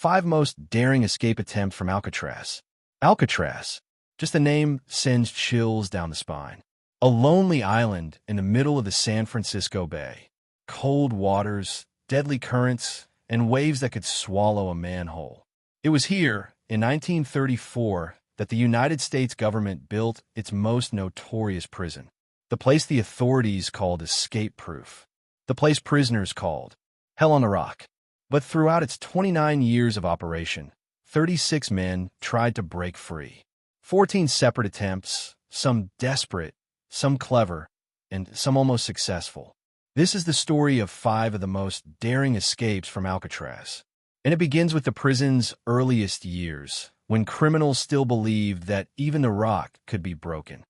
5 most daring escape attempts from Alcatraz. Alcatraz, just the name sends chills down the spine. A lonely island in the middle of the San Francisco Bay. Cold waters, deadly currents, and waves that could swallow a man whole. It was here, in 1934, that the United States government built its most notorious prison. The place the authorities called escape-proof. The place prisoners called Hell on a Rock. But throughout its 29 years of operation, 36 men tried to break free. 14 separate attempts, some desperate, some clever, and some almost successful. This is the story of 5 of the most daring escapes from Alcatraz. And it begins with the prison's earliest years, when criminals still believed that even the rock could be broken.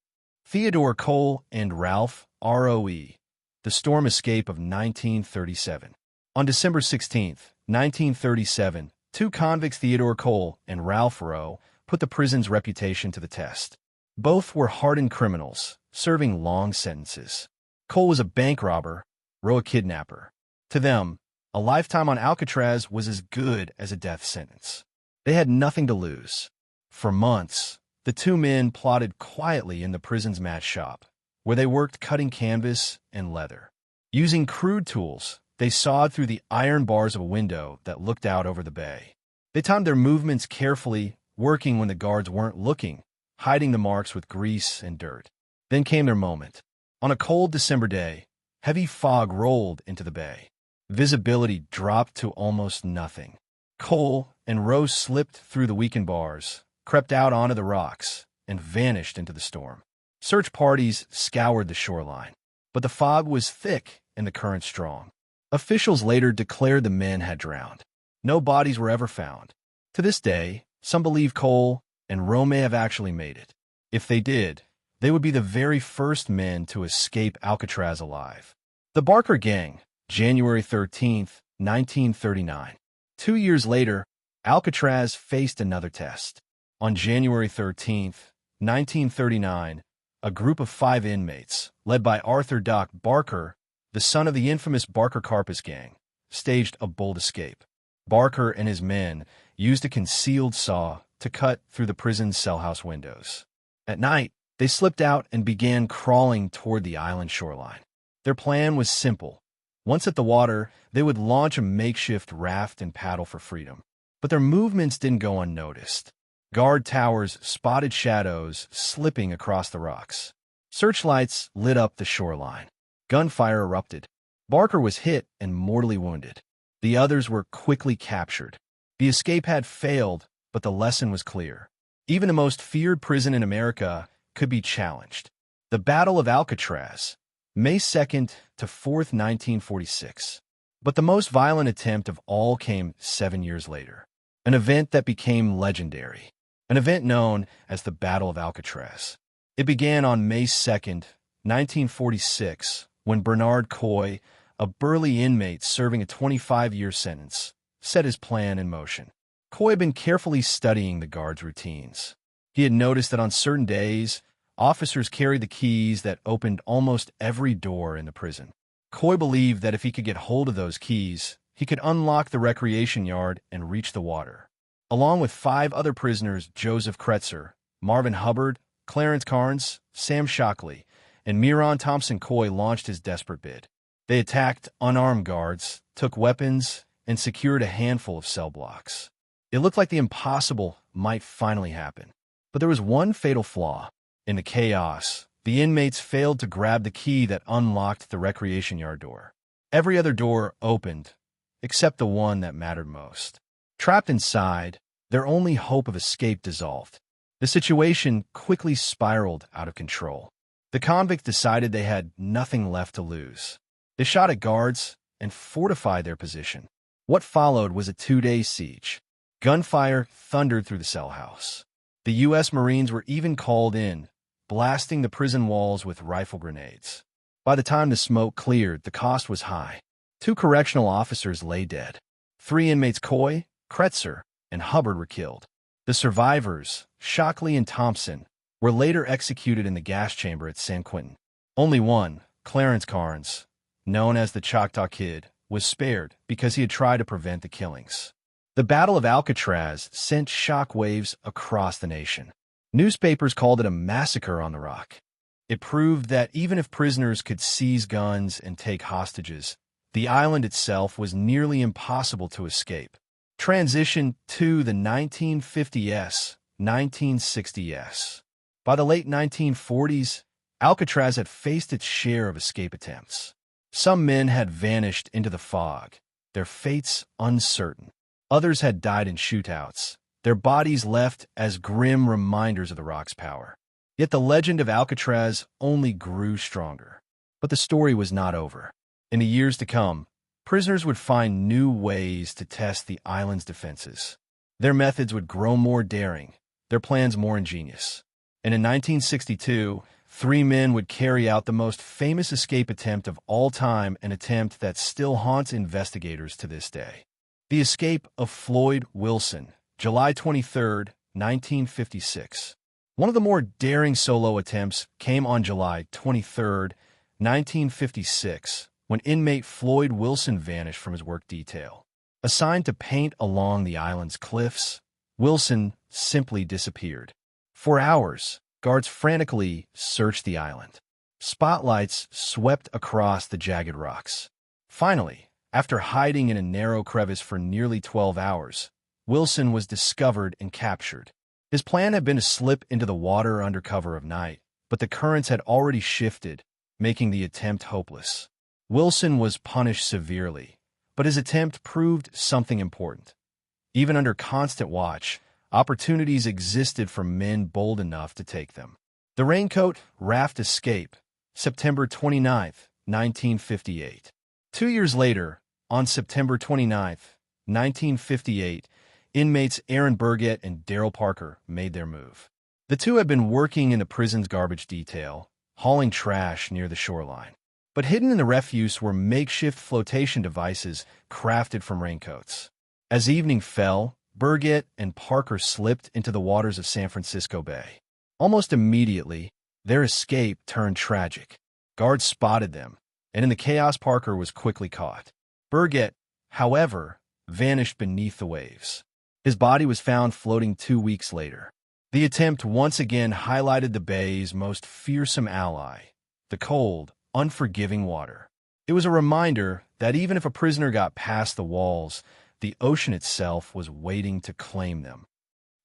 Theodore Cole and Ralph R.O.E. The storm escape of 1937. On December 16, 1937, 2 convicts, Theodore Cole and Ralph Rowe, put the prison's reputation to the test. Both were hardened criminals, serving long sentences. Cole was a bank robber, Rowe a kidnapper. To them, a lifetime on Alcatraz was as good as a death sentence. They had nothing to lose. For months, the 2 men plotted quietly in the prison's match shop, where they worked cutting canvas and leather. Using crude tools, they sawed through the iron bars of a window that looked out over the bay. They timed their movements carefully, working when the guards weren't looking, hiding the marks with grease and dirt. Then came their moment. On a cold December day, heavy fog rolled into the bay. Visibility dropped to almost nothing. Cole and Rose slipped through the weakened bars, crept out onto the rocks, and vanished into the storm. Search parties scoured the shoreline, but the fog was thick and the current strong. Officials later declared the men had drowned. No bodies were ever found. To this day, some believe Cole and Rowe may have actually made it. If they did, they would be the very first men to escape Alcatraz alive. The Barker Gang, January 13, 1939. 2 years later, Alcatraz faced another test. On January 13, 1939, a group of 5 inmates, led by Arthur Doc Barker, the son of the infamous Barker-Karpus gang, staged a bold escape. Barker and his men used a concealed saw to cut through the prison's cellhouse windows. At night, they slipped out and began crawling toward the island shoreline. Their plan was simple. Once at the water, they would launch a makeshift raft and paddle for freedom. But their movements didn't go unnoticed. Guard towers spotted shadows slipping across the rocks. Searchlights lit up the shoreline. Gunfire erupted. Barker was hit and mortally wounded. The others were quickly captured. The escape had failed, but the lesson was clear. Even the most feared prison in America could be challenged. The Battle of Alcatraz, May 2nd to 4th, 1946. But the most violent attempt of all came 7 years later. An event that became legendary. An event known as the Battle of Alcatraz. It began on May 2nd, 1946, when Bernard Coy, a burly inmate serving a 25-year sentence, set his plan in motion. Coy had been carefully studying the guards' routines. He had noticed that on certain days, officers carried the keys that opened almost every door in the prison. Coy believed that if he could get hold of those keys, he could unlock the recreation yard and reach the water. Along with 5 other prisoners, Joseph Kretzer, Marvin Hubbard, Clarence Carnes, Sam Shockley, and Miron Thompson, Coy launched his desperate bid. They attacked unarmed guards, took weapons, and secured a handful of cell blocks. It looked like the impossible might finally happen. But there was one fatal flaw. In the chaos, the inmates failed to grab the key that unlocked the recreation yard door. Every other door opened, except the one that mattered most. Trapped inside, their only hope of escape dissolved. The situation quickly spiraled out of control. The convicts decided they had nothing left to lose. They shot at guards and fortified their position. What followed was a 2-day siege. Gunfire thundered through the cell house. The U.S. Marines were even called in, blasting the prison walls with rifle grenades. By the time the smoke cleared, the cost was high. 2 correctional officers lay dead. 3 inmates, Coy, Kretzer, and Hubbard, were killed. The survivors, Shockley and Thompson, were later executed in the gas chamber at San Quentin. Only one, Clarence Carnes, known as the Choctaw Kid, was spared because he had tried to prevent the killings. The Battle of Alcatraz sent shockwaves across the nation. Newspapers called it a massacre on the Rock. It proved that even if prisoners could seize guns and take hostages, the island itself was nearly impossible to escape. Transition to the 1950s, 1960s. By the late 1940s, Alcatraz had faced its share of escape attempts. Some men had vanished into the fog, their fates uncertain. Others had died in shootouts, their bodies left as grim reminders of the Rock's power. Yet the legend of Alcatraz only grew stronger. But the story was not over. In the years to come, prisoners would find new ways to test the island's defenses. Their methods would grow more daring, their plans more ingenious. And in 1962, 3 men would carry out the most famous escape attempt of all time, an attempt that still haunts investigators to this day. The escape of Floyd Wilson, July 23, 1956. One of the more daring solo attempts came on July 23, 1956, when inmate Floyd Wilson vanished from his work detail. Assigned to paint along the island's cliffs, Wilson simply disappeared. For hours, guards frantically searched the island. Spotlights swept across the jagged rocks. Finally, after hiding in a narrow crevice for nearly 12 hours, Wilson was discovered and captured. His plan had been to slip into the water under cover of night, but the currents had already shifted, making the attempt hopeless. Wilson was punished severely, but his attempt proved something important. Even under constant watch, opportunities existed for men bold enough to take them. The Raincoat Raft Escape, September 29, 1958. 2 years later, on September 29, 1958, inmates Aaron Burgett and Daryl Parker made their move. The two had been working in the prison's garbage detail, hauling trash near the shoreline. But hidden in the refuse were makeshift flotation devices crafted from raincoats. As evening fell, Burgett and Parker slipped into the waters of San Francisco Bay. Almost immediately, their escape turned tragic. Guards spotted them, and in the chaos, Parker was quickly caught. Burgett, however, vanished beneath the waves. His body was found floating 2 weeks later. The attempt once again highlighted the bay's most fearsome ally, the cold, unforgiving water. It was a reminder that even if a prisoner got past the walls, the ocean itself was waiting to claim them.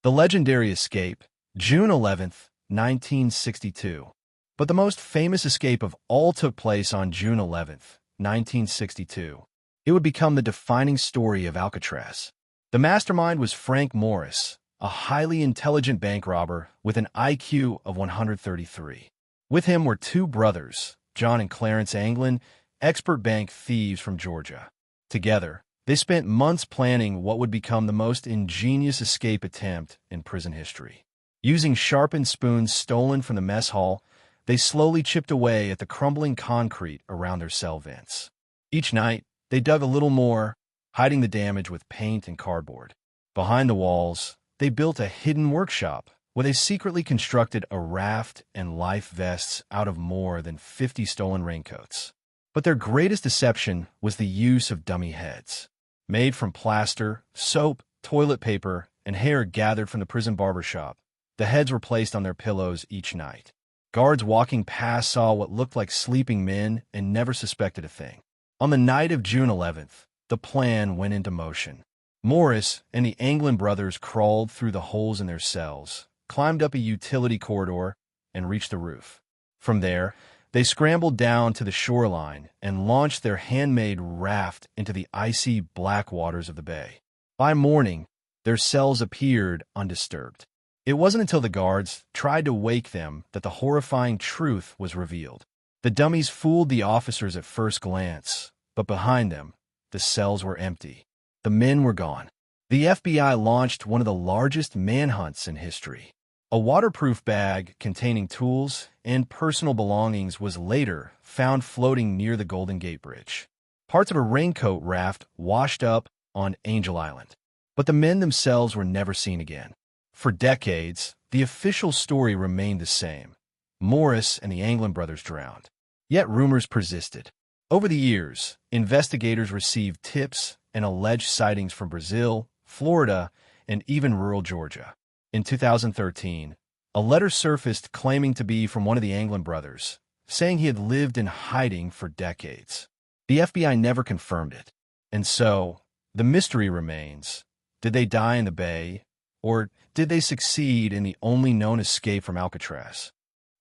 The legendary escape, June 11, 1962. But the most famous escape of all took place on June 11, 1962. It would become the defining story of Alcatraz. The mastermind was Frank Morris, a highly intelligent bank robber with an IQ of 133. With him were 2 brothers, John and Clarence Anglin, expert bank thieves from Georgia. Together, they spent months planning what would become the most ingenious escape attempt in prison history. Using sharpened spoons stolen from the mess hall, they slowly chipped away at the crumbling concrete around their cell vents. Each night, they dug a little more, hiding the damage with paint and cardboard. Behind the walls, they built a hidden workshop where they secretly constructed a raft and life vests out of more than 50 stolen raincoats. But their greatest deception was the use of dummy heads. Made from plaster, soap, toilet paper, and hair gathered from the prison barbershop, the heads were placed on their pillows each night. Guards walking past saw what looked like sleeping men and never suspected a thing. On the night of June 11th, the plan went into motion. Morris and the Anglin brothers crawled through the holes in their cells, climbed up a utility corridor, and reached the roof. From there, they scrambled down to the shoreline and launched their handmade raft into the icy black waters of the bay. By morning, their cells appeared undisturbed. It wasn't until the guards tried to wake them that the horrifying truth was revealed. The dummies fooled the officers at first glance, but behind them, the cells were empty. The men were gone. The FBI launched one of the largest manhunts in history. A waterproof bag containing tools and personal belongings was later found floating near the Golden Gate Bridge. Parts of a raincoat raft washed up on Angel Island. But the men themselves were never seen again. For decades, the official story remained the same. Morris and the Anglin brothers drowned. Yet rumors persisted. Over the years, investigators received tips and alleged sightings from Brazil, Florida, and even rural Georgia. In 2013, a letter surfaced claiming to be from one of the Anglin brothers, saying he had lived in hiding for decades. The FBI never confirmed it. And so, the mystery remains. Did they die in the bay, or did they succeed in the only known escape from Alcatraz?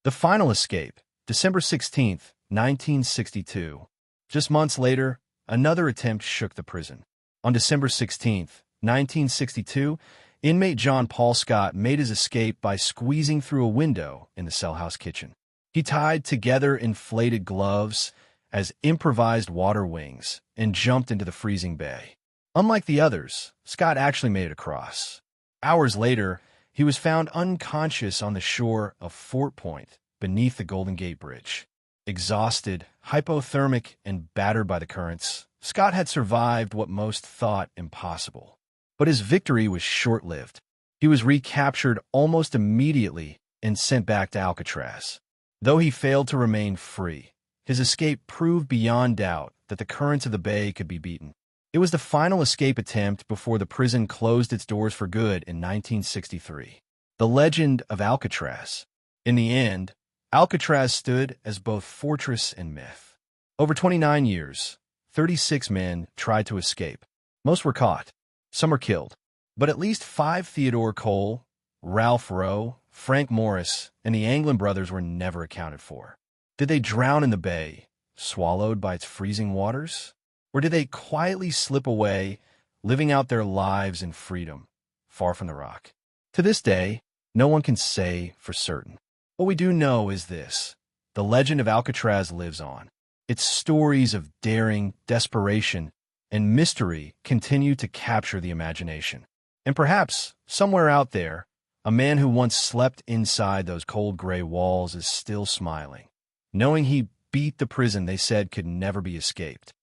The final escape, December 16, 1962. Just months later, another attempt shook the prison. On December 16, 1962, inmate John Paul Scott made his escape by squeezing through a window in the cell house kitchen. He tied together inflated gloves as improvised water wings and jumped into the freezing bay. Unlike the others, Scott actually made it across. Hours later, he was found unconscious on the shore of Fort Point beneath the Golden Gate Bridge. Exhausted, hypothermic, and battered by the currents, Scott had survived what most thought impossible. But his victory was short-lived. He was recaptured almost immediately and sent back to Alcatraz. Though he failed to remain free, his escape proved beyond doubt that the currents of the bay could be beaten. It was the final escape attempt before the prison closed its doors for good in 1963. The legend of Alcatraz. In the end, Alcatraz stood as both fortress and myth. Over 29 years, 36 men tried to escape. Most were caught. Some were killed. But at least 5 Theodore Cole, Ralph Rowe, Frank Morris, and the Anglin brothers were never accounted for. Did they drown in the bay, swallowed by its freezing waters? Or did they quietly slip away, living out their lives in freedom, far from the rock? To this day, no one can say for certain. What we do know is this: the legend of Alcatraz lives on. Its stories of daring, desperation, and mystery continue to capture the imagination. And perhaps, somewhere out there, a man who once slept inside those cold gray walls is still smiling, knowing he beat the prison they said could never be escaped.